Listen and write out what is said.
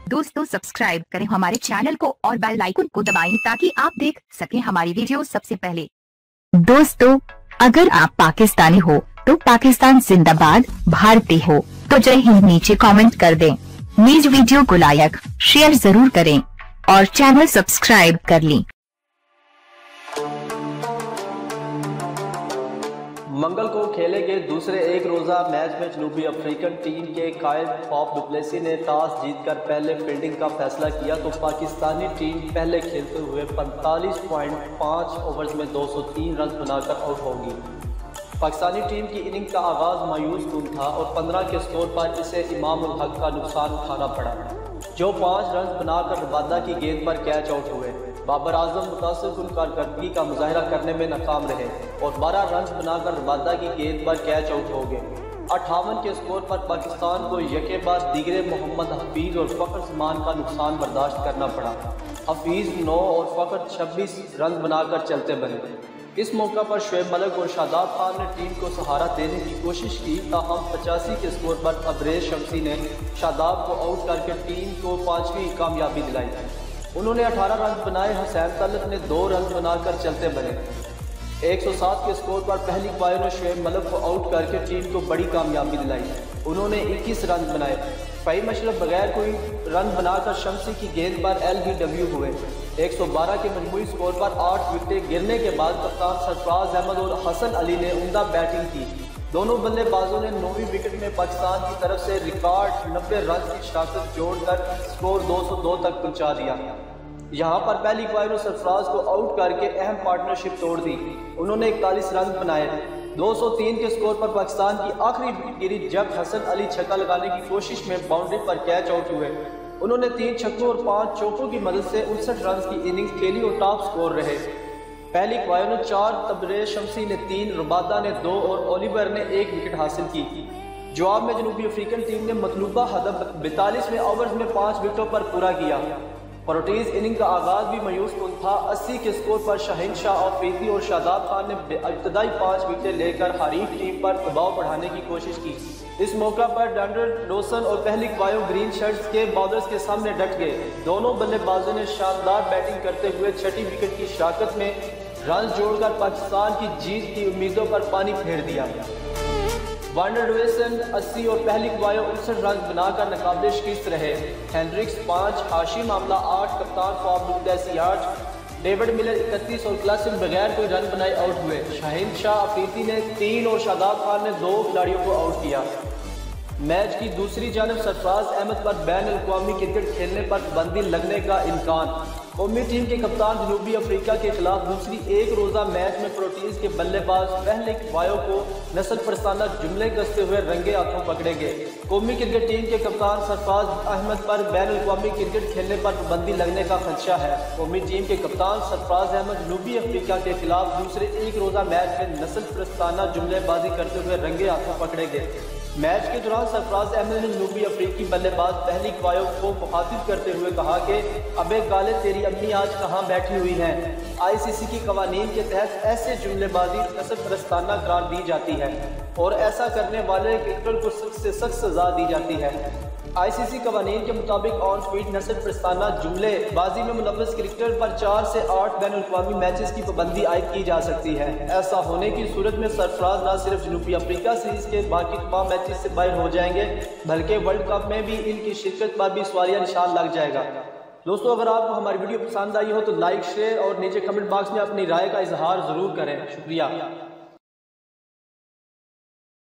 दोस्तों सब्सक्राइब करें हमारे चैनल को और बेल आइकन को दबाएं ताकि आप देख सकें हमारी वीडियो सबसे पहले। दोस्तों अगर आप पाकिस्तानी हो तो पाकिस्तान जिंदाबाद, भारतीय हो तो जय हिंद नीचे कमेंट कर दें। नीज वीडियो को लाइक शेयर जरूर करें और चैनल सब्सक्राइब कर लें। मंगल को खेले गए दूसरे एक रोज़ा मैच में जनूबी अफ्रीकन टीम के कायल फॉफ डु प्लेसी ने टॉस जीतकर पहले फील्डिंग का फैसला किया तो पाकिस्तानी टीम पहले खेलते हुए 45.5 ओवर्स में 203 रन बनाकर आउट होगी। पाकिस्तानी टीम की इनिंग का आगाज़ मायूस कुन था और 15 के स्कोर पर इसे इमाम उल हक का नुकसान उठाना पड़ा, जो 5 रन बनाकर रबादा की गेंद पर कैच आउट हुए। बाबर आजम मुतासिर कारकर्दगी का मुजाहरा करने में नाकाम रहे और 12 रन बनाकर रबादा की गेंद पर कैच आउट हो गए। 58 के स्कोर पर पाकिस्तान को यके बाद दीगरे मोहम्मद हफीज और फ़खर जमान का नुकसान बर्दाश्त करना पड़ा। हफीज 9 और फ़खर 26 रन बनाकर चलते बने। इस मौका पर शुएब मलिक और शादाब खान ने टीम को सहारा देने की कोशिश की, ताहम 85 के स्कोर पर तबरेज़ शमसी ने शादाब को आउट करके टीम को 5वीं कामयाबी दिलाई। उन्होंने 18 रन बनाए। हुसैन तलत ने 2 रन बनाकर चलते बने। 107 के स्कोर पर पहली पारी में शुएब मलिक को आउट करके टीम को बड़ी कामयाबी दिलाई। उन्होंने 21 रन बनाए। फ़हीम अशरफ बगैर कोई रन बनाकर शमसी की गेंद पर LBW हुए। 112 के मजमूई स्कोर पर 8 विकेटें गिरने के बाद कप्तान सरफराज अहमद और हसन अली ने उम्दा बैटिंग की। दोनों बल्लेबाजों ने 9वीं विकेट में पाकिस्तान की तरफ से रिकॉर्ड 90 रन की शराकत जोड़कर स्कोर 202 तक पहुंचा दिया। यहां पर पहली पारी में सरफराज को आउट करके अहम पार्टनरशिप तोड़ दी। उन्होंने 41 रन बनाए। 203 के स्कोर पर पाकिस्तान की आखिरी विकेट गिरी जब हसन अली छक्का लगाने की कोशिश में बाउंड्री पर कैच आउट हुए। उन्होंने 3 छक्कों और 5 चौकों की मदद से 59 रन की इनिंग्स खेली और टॉप स्कोर रहे। पहली पारी में 4, तबरेज़ शमसी ने 3, रबादा ने 2 और ओलिवर ने 1 विकेट हासिल की। जवाब में जनूबी अफ्रीकन टीम ने मतलूबा हदफ 42वें ओवर्स में 5 विकेटों पर पूरा किया। प्रोटीज इनिंग का आगाज भी मायूस कुन था। 80 के स्कोर पर शाहीन शाह आफरीदी और शादाब खान ने इब्तदाई 5 विकेटें लेकर हरीफ टीम पर दबाव बढ़ाने की कोशिश की। इस मौका पर डैंडर डोसन और पहली बायो ग्रीन शर्ट्स के बॉलर्स के सामने डट गए। दोनों बल्लेबाजों ने शानदार बैटिंग करते हुए 6वीं विकेट की शराकत में रन जोड़कर पाकिस्तान की जीत की उम्मीदों पर पानी फेर दिया। वांडर डोसन 80 और पहली बायो 59 रन बनाकर नाकाबिल शिकस्त रहे। हेनरिक्स 5, हाशिम आमला 8, कप्तान फॉफ डु प्लेसी 8, डेविड मिलर 31 और क्लासिन बगैर कोई रन बनाए आउट हुए। शाहीन शाह अफरीदी ने 3 और शादाब खान ने 2 खिलाड़ियों को आउट किया। मैच की दूसरी जानब सरफराज अहमद पर बैन-अल-अक़वामी क्रिकेट खेलने पर पाबंदी लगने का इम्कान। कौमी टीम के कप्तान जनूबी अफ्रीका के खिलाफ दूसरी एक रोज़ा मैच में प्रोटीज के बल्लेबाज पहले बायो को नस्ल परस्ताना जुमले कसते हुए रंगे हाथों पकड़े गए। कौमी क्रिकेट टीम के कप्तान सरफराज अहमद पर बैन-अल-अक़वामी क्रिकेट खेलने पर पाबंदी लगने का खदशा है। कौमी टीम के कप्तान सरफराज अहमद जनूबी अफ्रीका के खिलाफ दूसरे एक रोज़ा मैच में नस्ल परस्ताना जुमलेबाजी करते हुए रंगे हाथों पकड़े गए। मैच के दौरान सरफराज अहमद ने जनूबी अफ्रीकी बल्लेबाज पहली बायो को मुखातिब करते हुए कहा कि अबे गाले तेरी अम्मी आज कहाँ बैठी हुई हैं। ICC की कवानीन के तहत ऐसे जुमलेबाजी नस्ल परस्ताना करार दी जाती है और ऐसा करने वाले क्रिकेटर को सख्त से सख्त सजा दी जाती है। ICC कवानीन के मुताबिक ऑन स्पीड नस्ल परस्ताना जुमलेबाजी में मुलव्वस क्रिकेटर पर 4 से 8 बैन-अल-अक़वामी मैचेस की पाबंदी आयद की जा सकती है। ऐसा होने की सूरत में सरफराज न सिर्फ जनूबी अफ्रीका सीरीज के बाकी तमाम मैचेस से बाहर हो जाएंगे बल्कि वर्ल्ड कप में भी इनकी शिरकत पर भी सवालिया निशान लग जाएगा। दोस्तों अगर आपको हमारी वीडियो पसंद आई हो तो लाइक शेयर और नीचे कमेंट बॉक्स में अपनी राय का इजहार ज़रूर करें। शुक्रिया।